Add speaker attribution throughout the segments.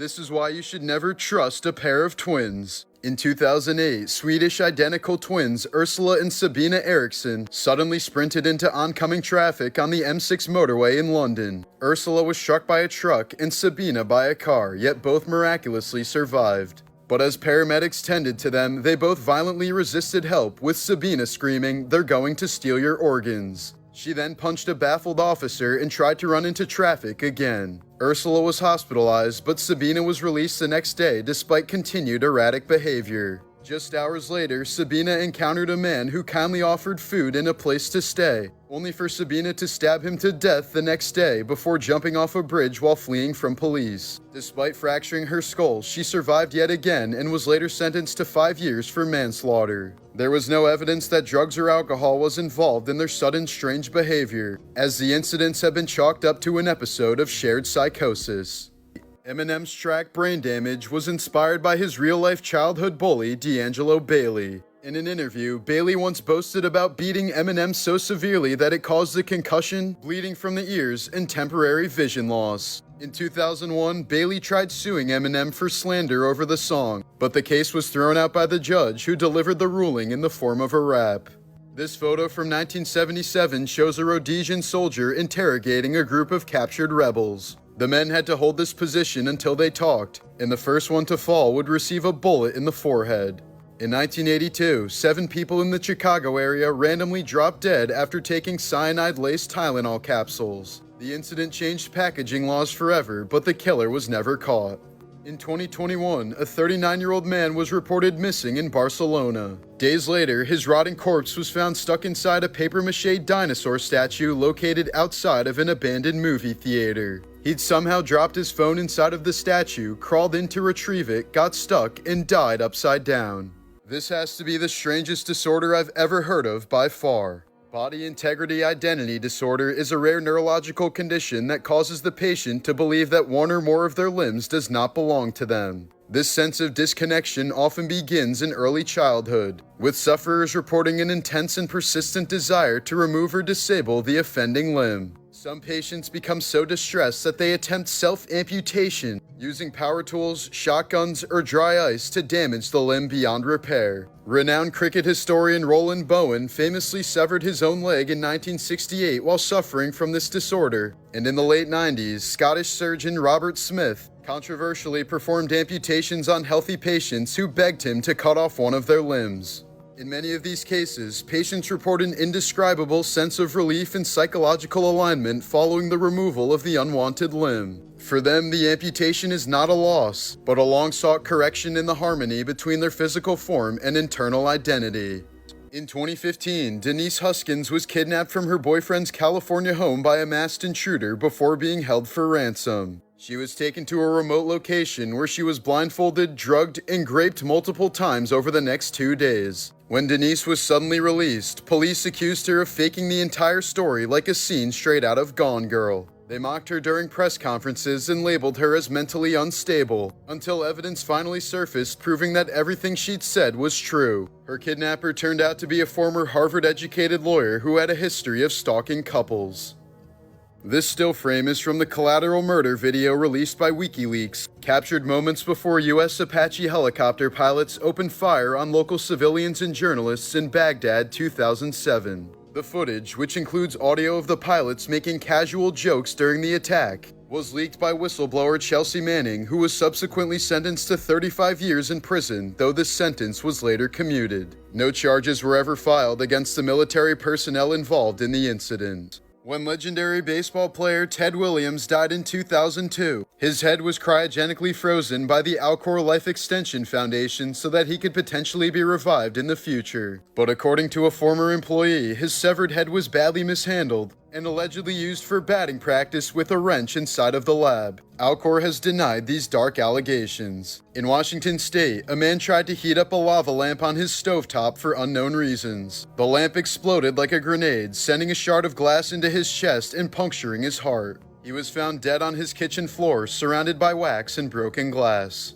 Speaker 1: This is why you should never trust a pair of twins. In 2008, Swedish identical twins Ursula and Sabina Eriksson suddenly sprinted into oncoming traffic on the M6 motorway in London. Ursula was struck by a truck and Sabina by a car, yet both miraculously survived. But as paramedics tended to them, they both violently resisted help, with Sabina screaming, "They're going to steal your organs." She then punched a baffled officer and tried to run into traffic again. Ursula was hospitalized, but Sabina was released the next day despite continued erratic behavior. Just hours later, Sabina encountered a man who kindly offered food and a place to stay, only for Sabina to stab him to death the next day before jumping off a bridge while fleeing from police. Despite fracturing her skull, she survived yet again and was later sentenced to 5 years for manslaughter. There was no evidence that drugs or alcohol was involved in their sudden strange behavior, as the incidents have been chalked up to an episode of shared psychosis. Eminem's track Brain Damage was inspired by his real-life childhood bully, D'Angelo Bailey. In an interview, Bailey once boasted about beating Eminem so severely that it caused a concussion, bleeding from the ears, and temporary vision loss. In 2001, Bailey tried suing Eminem for slander over the song, but the case was thrown out by the judge, who delivered the ruling in the form of a rap. This photo from 1977 shows a Rhodesian soldier interrogating a group of captured rebels. The men had to hold this position until they talked, and the first one to fall would receive a bullet in the forehead. In 1982, 7 people in the Chicago area randomly dropped dead after taking cyanide-laced Tylenol capsules. The incident changed packaging laws forever, but the killer was never caught. In 2021, a 39-year-old man was reported missing in Barcelona. Days later, his rotting corpse was found stuck inside a papier-mâché dinosaur statue located outside of an abandoned movie theater. He'd somehow dropped his phone inside of the statue, crawled in to retrieve it, got stuck, and died upside down. This has to be the strangest disorder I've ever heard of by far. Body integrity identity disorder is a rare neurological condition that causes the patient to believe that one or more of their limbs does not belong to them. This sense of disconnection often begins in early childhood, with sufferers reporting an intense and persistent desire to remove or disable the offending limb. Some patients become so distressed that they attempt self-amputation, using power tools, shotguns, or dry ice to damage the limb beyond repair. Renowned cricket historian Roland Bowen famously severed his own leg in 1968 while suffering from this disorder, and in the late 90s, Scottish surgeon Robert Smith controversially performed amputations on healthy patients who begged him to cut off one of their limbs. In many of these cases, patients report an indescribable sense of relief and psychological alignment following the removal of the unwanted limb. For them, the amputation is not a loss, but a long-sought correction in the harmony between their physical form and internal identity. In 2015, Denise Huskins was kidnapped from her boyfriend's California home by a masked intruder before being held for ransom. She was taken to a remote location where she was blindfolded, drugged, and raped multiple times over the next 2 days. When Denise was suddenly released, police accused her of faking the entire story like a scene straight out of Gone Girl. They mocked her during press conferences and labeled her as mentally unstable, until evidence finally surfaced proving that everything she'd said was true. Her kidnapper turned out to be a former Harvard-educated lawyer who had a history of stalking couples. This still frame is from the collateral murder video released by WikiLeaks, captured moments before U.S. Apache helicopter pilots opened fire on local civilians and journalists in Baghdad 2007. The footage, which includes audio of the pilots making casual jokes during the attack, was leaked by whistleblower Chelsea Manning, who was subsequently sentenced to 35 years in prison, though this sentence was later commuted. No charges were ever filed against the military personnel involved in the incident. When legendary baseball player Ted Williams died in 2002, his head was cryogenically frozen by the Alcor Life Extension Foundation so that he could potentially be revived in the future. But according to a former employee, his severed head was badly mishandled and allegedly used for batting practice with a wrench inside of the lab. Alcor has denied these dark allegations. In Washington state, a man tried to heat up a lava lamp on his stovetop for unknown reasons. The lamp exploded like a grenade, sending a shard of glass into his chest and puncturing his heart. He was found dead on his kitchen floor, surrounded by wax and broken glass.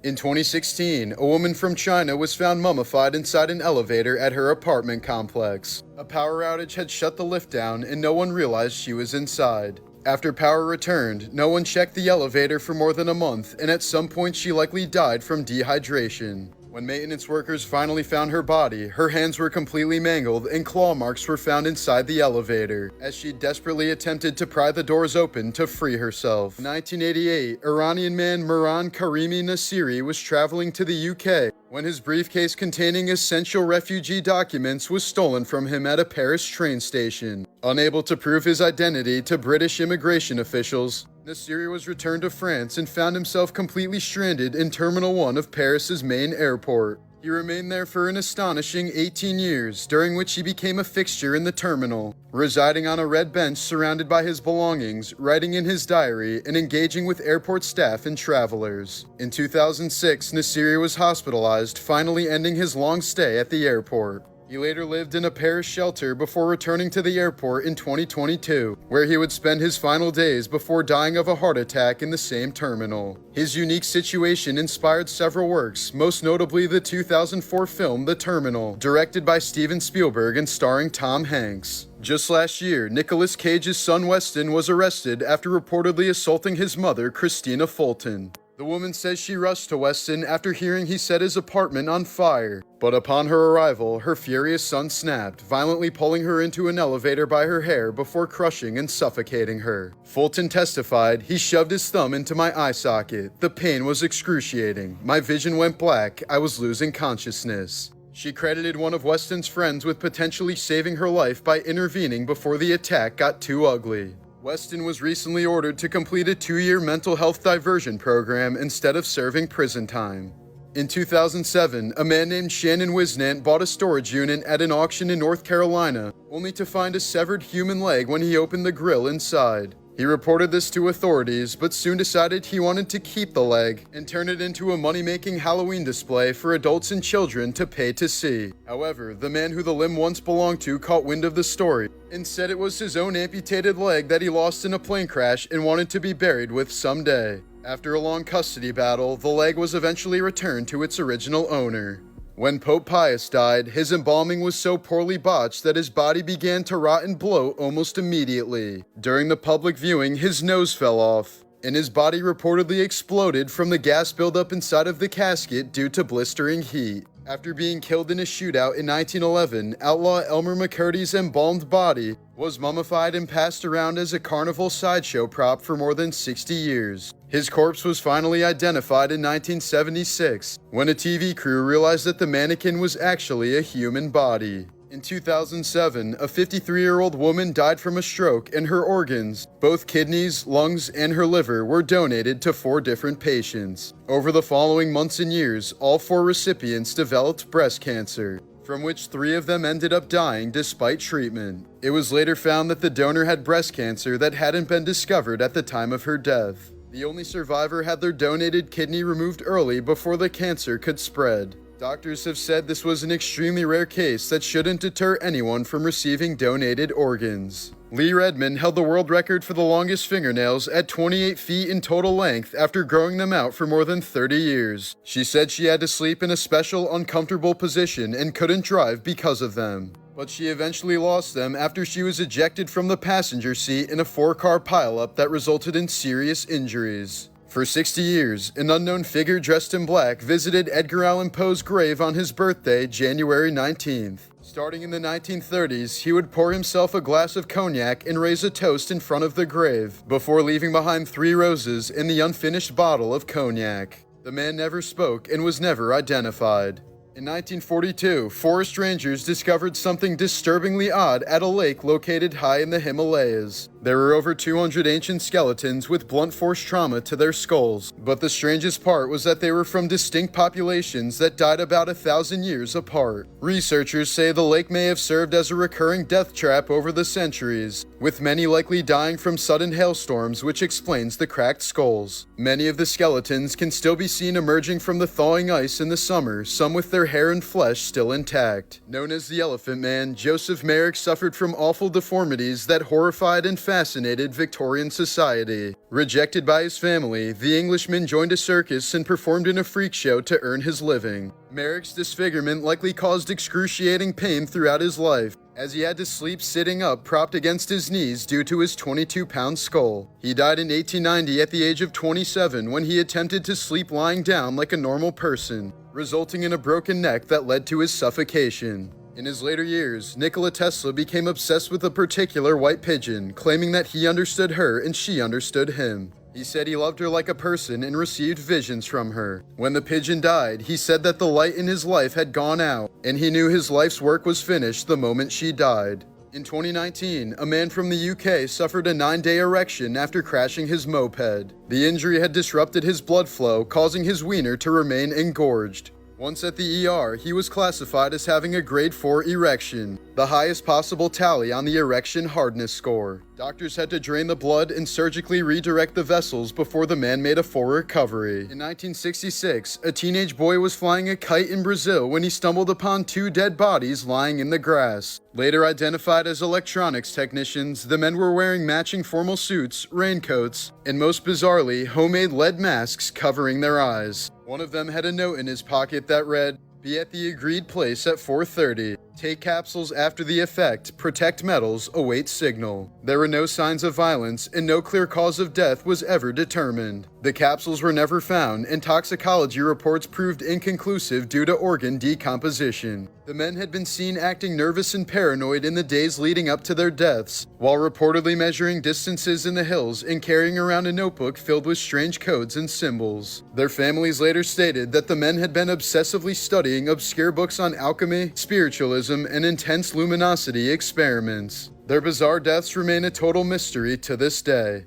Speaker 1: In 2016, a woman from China was found mummified inside an elevator at her apartment complex. A power outage had shut the lift down and no one realized she was inside. After power returned, no one checked the elevator for more than a month, and at some point she likely died from dehydration. When maintenance workers finally found her body, her hands were completely mangled and claw marks were found inside the elevator, as she desperately attempted to pry the doors open to free herself. In 1988, Iranian man Mehran Karimi Nasiri was traveling to the UK when his briefcase containing essential refugee documents was stolen from him at a Paris train station. Unable to prove his identity to British immigration officials, Nasiri was returned to France and found himself completely stranded in Terminal 1 of Paris's main airport. He remained there for an astonishing 18 years, during which he became a fixture in the terminal, residing on a red bench surrounded by his belongings, writing in his diary, and engaging with airport staff and travelers. In 2006, Nasiri was hospitalized, finally ending his long stay at the airport. He later lived in a Paris shelter before returning to the airport in 2022, where he would spend his final days before dying of a heart attack in the same terminal. His unique situation inspired several works, most notably the 2004 film The Terminal, directed by Steven Spielberg and starring Tom Hanks. Just last year, Nicolas Cage's son Weston was arrested after reportedly assaulting his mother, Christina Fulton. The woman says she rushed to Weston after hearing he set his apartment on fire, but upon her arrival, her furious son snapped, violently pulling her into an elevator by her hair before crushing and suffocating her. Fulton testified, "He shoved his thumb into my eye socket. The pain was excruciating. My vision went black. I was losing consciousness." She credited one of Weston's friends with potentially saving her life by intervening before the attack got too ugly. Weston was recently ordered to complete a 2-year mental health diversion program instead of serving prison time. In 2007, a man named Shannon Wisnant bought a storage unit at an auction in North Carolina, only to find a severed human leg when he opened the grill inside. He reported this to authorities, but soon decided he wanted to keep the leg and turn it into a money-making Halloween display for adults and children to pay to see. However, the man who the limb once belonged to caught wind of the story and said it was his own amputated leg that he lost in a plane crash and wanted to be buried with someday. After a long custody battle, the leg was eventually returned to its original owner. When Pope Pius died, his embalming was so poorly botched that his body began to rot and bloat almost immediately. During the public viewing, his nose fell off, and his body reportedly exploded from the gas buildup inside of the casket due to blistering heat. After being killed in a shootout in 1911, outlaw Elmer McCurdy's embalmed body was mummified and passed around as a carnival sideshow prop for more than 60 years. His corpse was finally identified in 1976, when a TV crew realized that the mannequin was actually a human body. In 2007, a 53-year-old woman died from a stroke, and her organs, both kidneys, lungs, and her liver, were donated to 4 different patients. Over the following months and years, all 4 recipients developed breast cancer, from which 3 of them ended up dying despite treatment. It was later found that the donor had breast cancer that hadn't been discovered at the time of her death. The only survivor had their donated kidney removed early before the cancer could spread. Doctors have said this was an extremely rare case that shouldn't deter anyone from receiving donated organs. Lee Redmond held the world record for the longest fingernails at 28 feet in total length after growing them out for more than 30 years. She said she had to sleep in a special uncomfortable position and couldn't drive because of them. But she eventually lost them after she was ejected from the passenger seat in a 4-car pileup that resulted in serious injuries. For 60 years, an unknown figure dressed in black visited Edgar Allan Poe's grave on his birthday, January 19th. Starting in the 1930s, he would pour himself a glass of cognac and raise a toast in front of the grave, before leaving behind 3 roses and the unfinished bottle of cognac. The man never spoke and was never identified. In 1942, forest rangers discovered something disturbingly odd at a lake located high in the Himalayas. There were over 200 ancient skeletons with blunt force trauma to their skulls, but the strangest part was that they were from distinct populations that died about 1,000 years apart. Researchers say the lake may have served as a recurring death trap over the centuries, with many likely dying from sudden hailstorms, which explains the cracked skulls. Many of the skeletons can still be seen emerging from the thawing ice in the summer, some with their hair and flesh still intact. Known as the Elephant Man, Joseph Merrick suffered from awful deformities that horrified and fascinated Victorian society. Rejected by his family, the Englishman joined a circus and performed in a freak show to earn his living. Merrick's disfigurement likely caused excruciating pain throughout his life, as he had to sleep sitting up propped against his knees due to his 22-pound skull. He died in 1890 at the age of 27 when he attempted to sleep lying down like a normal person, resulting in a broken neck that led to his suffocation. In his later years, Nikola Tesla became obsessed with a particular white pigeon, claiming that he understood her and she understood him. He said he loved her like a person and received visions from her. When the pigeon died, he said that the light in his life had gone out, and he knew his life's work was finished the moment she died. In 2019, a man from the UK suffered a 9-day erection after crashing his moped. The injury had disrupted his blood flow, causing his wiener to remain engorged. Once at the ER, he was classified as having a grade 4 erection, the highest possible tally on the erection hardness score. Doctors had to drain the blood and surgically redirect the vessels before the man made a full recovery. In 1966, a teenage boy was flying a kite in Brazil when he stumbled upon 2 dead bodies lying in the grass. Later identified as electronics technicians, the men were wearing matching formal suits, raincoats, and most bizarrely, homemade lead masks covering their eyes. One of them had a note in his pocket that read, "Be at the agreed place at 4:30. Take capsules after the effect. Protect metals. Await signal." There were no signs of violence, and no clear cause of death was ever determined. The capsules were never found, and toxicology reports proved inconclusive due to organ decomposition. The men had been seen acting nervous and paranoid in the days leading up to their deaths, while reportedly measuring distances in the hills and carrying around a notebook filled with strange codes and symbols. Their families later stated that the men had been obsessively studying obscure books on alchemy, spiritualism, and intense luminosity experiments. Their bizarre deaths remain a total mystery to this day.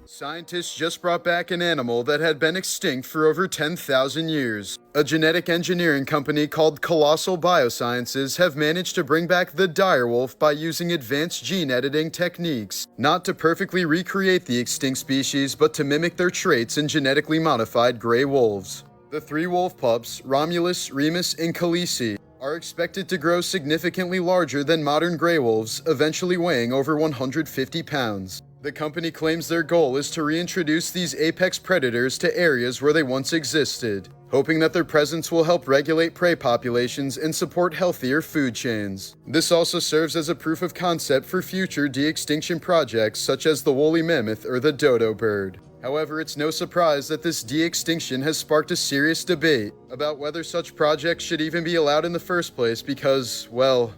Speaker 1: Scientists just brought back an animal that had been extinct for over 10,000 years. A genetic engineering company called Colossal Biosciences have managed to bring back the direwolf by using advanced gene editing techniques, not to perfectly recreate the extinct species, but to mimic their traits in genetically modified gray wolves. The 3 wolf pups, Romulus, Remus, and Khaleesi, are expected to grow significantly larger than modern gray wolves, eventually weighing over 150 pounds. The company claims their goal is to reintroduce these apex predators to areas where they once existed, hoping that their presence will help regulate prey populations and support healthier food chains. This also serves as a proof of concept for future de-extinction projects such as the woolly mammoth or the dodo bird. However, it's no surprise that this de-extinction has sparked a serious debate about whether such projects should even be allowed in the first place because, well,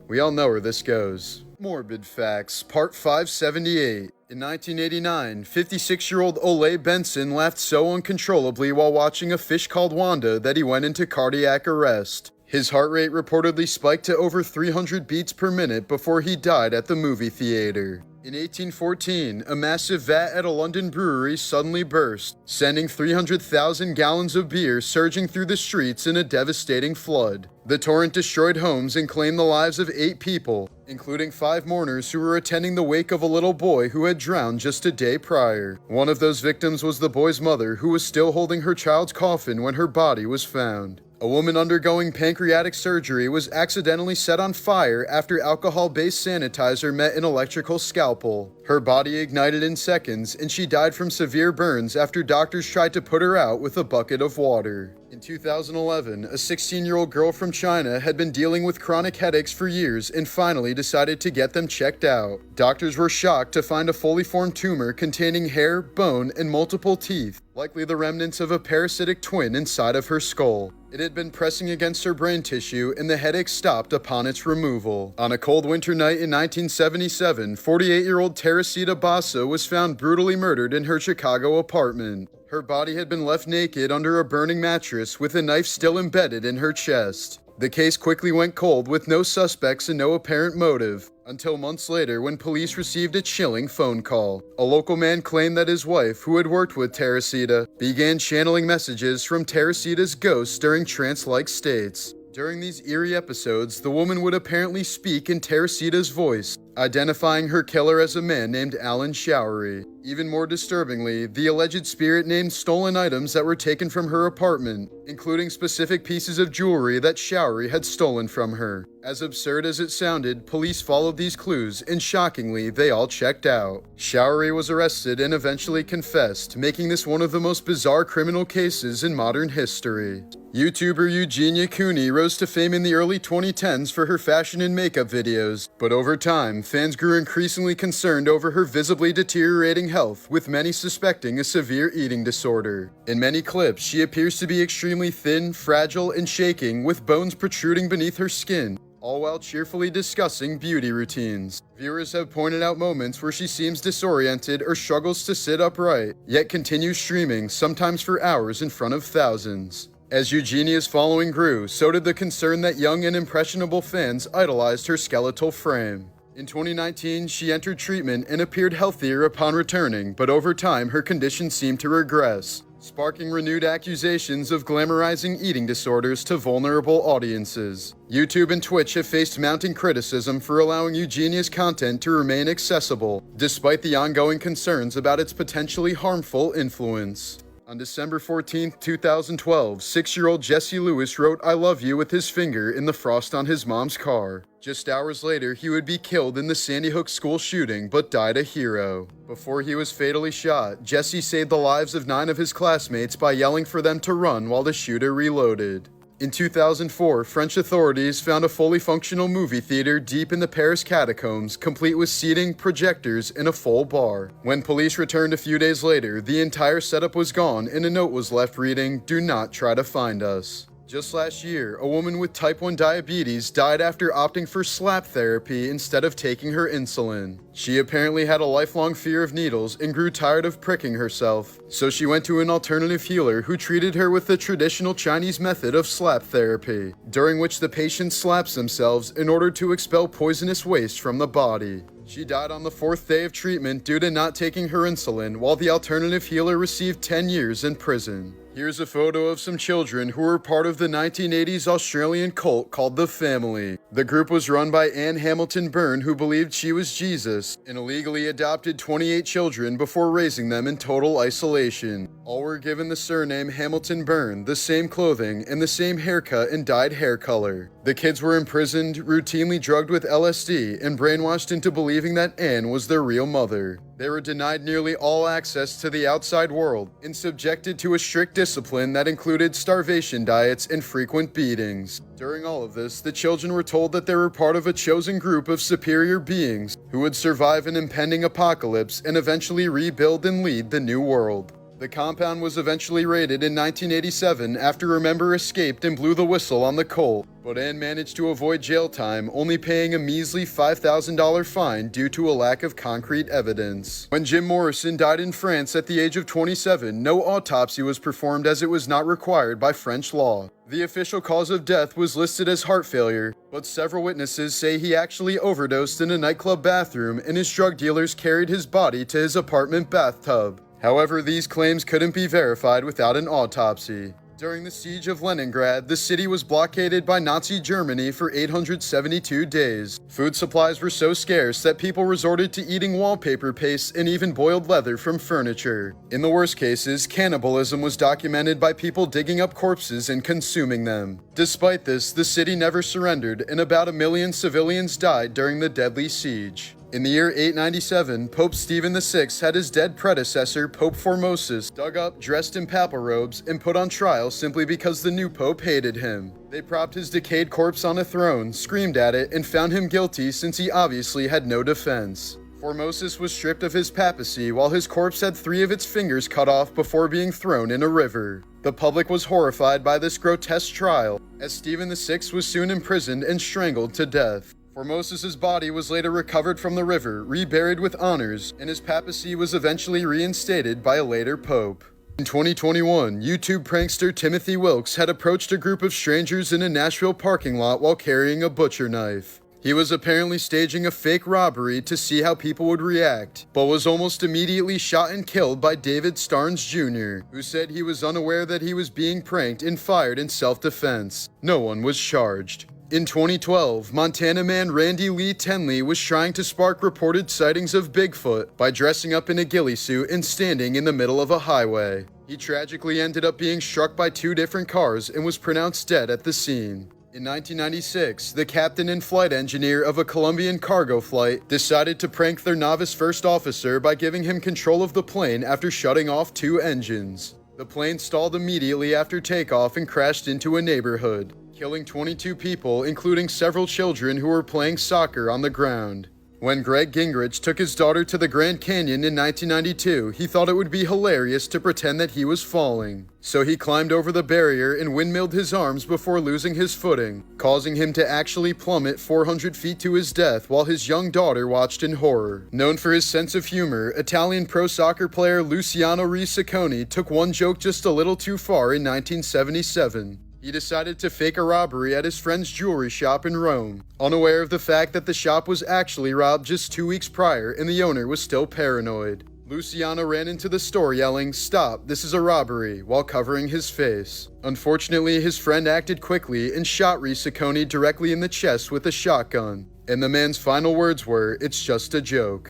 Speaker 1: we all know where this goes. Morbid Facts, Part 578. In 1989, 56-year-old Ole Benson laughed so uncontrollably while watching a fish called Wanda that he went into cardiac arrest. His heart rate reportedly spiked to over 300 beats per minute before he died at the movie theater. In 1814, a massive vat at a London brewery suddenly burst, sending 300,000 gallons of beer surging through the streets in a devastating flood. The torrent destroyed homes and claimed the lives of 8 people, including 5 mourners who were attending the wake of a little boy who had drowned just a day prior. One of those victims was the boy's mother, who was still holding her child's coffin when her body was found. A woman undergoing pancreatic surgery was accidentally set on fire after alcohol-based sanitizer met an electrical scalpel. Her body ignited in seconds, and she died from severe burns after doctors tried to put her out with a bucket of water. In 2011, a 16-year-old girl from China had been dealing with chronic headaches for years and finally decided to get them checked out. Doctors were shocked to find a fully formed tumor containing hair, bone, and multiple teeth, likely the remnants of a parasitic twin inside of her skull. It had been pressing against her brain tissue, and the headache stopped upon its removal. On a cold winter night in 1977, 48-year-old Teresita Basso was found brutally murdered in her Chicago apartment. Her body had been left naked under a burning mattress with a knife still embedded in her chest. The case quickly went cold with no suspects and no apparent motive, until months later when police received a chilling phone call. A local man claimed that his wife, who had worked with Teresita, began channeling messages from Teresita's ghost during trance-like states. During these eerie episodes, the woman would apparently speak in Teresita's voice, identifying her killer as a man named Alan Showery. Even more disturbingly, the alleged spirit named stolen items that were taken from her apartment, including specific pieces of jewelry that Showery had stolen from her. As absurd as it sounded, police followed these clues, and shockingly, they all checked out. Showery was arrested and eventually confessed, making this one of the most bizarre criminal cases in modern history. YouTuber Eugenia Cooney rose to fame in the early 2010s for her fashion and makeup videos, but over time, fans grew increasingly concerned over her visibly deteriorating health, with many suspecting a severe eating disorder. In many clips, she appears to be extremely thin, fragile, and shaking, with bones protruding beneath her skin, all while cheerfully discussing beauty routines. Viewers have pointed out moments where she seems disoriented or struggles to sit upright, yet continues streaming, sometimes for hours in front of thousands. As Eugenia's following grew, so did the concern that young and impressionable fans idolized her skeletal frame. In 2019, she entered treatment and appeared healthier upon returning, but over time her condition seemed to regress, sparking renewed accusations of glamorizing eating disorders to vulnerable audiences. YouTube and Twitch have faced mounting criticism for allowing Eugenia's content to remain accessible, despite the ongoing concerns about its potentially harmful influence. On December 14, 2012, 6-year-old Jesse Lewis wrote "I love you" with his finger in the frost on his mom's car. Just hours later, he would be killed in the Sandy Hook school shooting, but died a hero. Before he was fatally shot, Jesse saved the lives of 9 of his classmates by yelling for them to run while the shooter reloaded. In 2004, French authorities found a fully functional movie theater deep in the Paris catacombs, complete with seating, projectors, and a full bar. When police returned a few days later, the entire setup was gone and a note was left reading, "Do not try to find us." Just last year, a woman with type 1 diabetes died after opting for slap therapy instead of taking her insulin. She apparently had a lifelong fear of needles and grew tired of pricking herself, so she went to an alternative healer who treated her with the traditional Chinese method of slap therapy, during which the patient slaps themselves in order to expel poisonous waste from the body. She died on the 4th day of treatment due to not taking her insulin, while the alternative healer received 10 years in prison. Here's a photo of some children who were part of the 1980s Australian cult called The Family. The group was run by Anne Hamilton Byrne, who believed she was Jesus, and illegally adopted 28 children before raising them in total isolation. All were given the surname Hamilton Byrne, the same clothing, and the same haircut and dyed hair color. The kids were imprisoned, routinely drugged with LSD, and brainwashed into believing that Anne was their real mother. They were denied nearly all access to the outside world and subjected to a strict discipline that included starvation diets and frequent beatings. During all of this, the children were told that they were part of a chosen group of superior beings who would survive an impending apocalypse and eventually rebuild and lead the new world. The compound was eventually raided in 1987 after a member escaped and blew the whistle on the cult, but Anne managed to avoid jail time, only paying a measly $5,000 fine due to a lack of concrete evidence. When Jim Morrison died in France at the age of 27, no autopsy was performed as it was not required by French law. The official cause of death was listed as heart failure, but several witnesses say he actually overdosed in a nightclub bathroom and his drug dealers carried his body to his apartment bathtub. However, these claims couldn't be verified without an autopsy. During the siege of Leningrad, the city was blockaded by Nazi Germany for 872 days. Food supplies were so scarce that people resorted to eating wallpaper paste and even boiled leather from furniture. In the worst cases, cannibalism was documented by people digging up corpses and consuming them. Despite this, the city never surrendered, and about 1 million civilians died during the deadly siege. In the year 897, Pope Stephen VI had his dead predecessor, Pope Formosus, dug up, dressed in papal robes, and put on trial simply because the new pope hated him. They propped his decayed corpse on a throne, screamed at it, and found him guilty since he obviously had no defense. Formosus was stripped of his papacy while his corpse had 3 of its fingers cut off before being thrown in a river. The public was horrified by this grotesque trial, as Stephen VI was soon imprisoned and strangled to death. Formosus's body was later recovered from the river, reburied with honors, and his papacy was eventually reinstated by a later pope. In 2021, YouTube prankster Timothy Wilkes had approached a group of strangers in a Nashville parking lot while carrying a butcher knife. He was apparently staging a fake robbery to see how people would react, but was almost immediately shot and killed by David Starnes Jr., who said he was unaware that he was being pranked and fired in self-defense. No one was charged. In 2012, Montana man Randy Lee Tenley was trying to spark reported sightings of Bigfoot by dressing up in a ghillie suit and standing in the middle of a highway. He tragically ended up being struck by 2 different cars and was pronounced dead at the scene. In 1996, the captain and flight engineer of a Colombian cargo flight decided to prank their novice first officer by giving him control of the plane after shutting off 2 engines. The plane stalled immediately after takeoff and crashed into a neighborhood, killing 22 people, including several children who were playing soccer on the ground. When Greg Gingrich took his daughter to the Grand Canyon in 1992, he thought it would be hilarious to pretend that he was falling. So he climbed over the barrier and windmilled his arms before losing his footing, causing him to actually plummet 400 feet to his death while his young daughter watched in horror. Known for his sense of humor, Italian pro soccer player Luciano Riccone took one joke just a little too far in 1977. He decided to fake a robbery at his friend's jewelry shop in Rome, unaware of the fact that the shop was actually robbed just 2 weeks prior and the owner was still paranoid. Luciano ran into the store yelling, "Stop, this is a robbery," while covering his face. Unfortunately, his friend acted quickly and shot Riccone directly in the chest with a shotgun. And the man's final words were, "It's just a joke."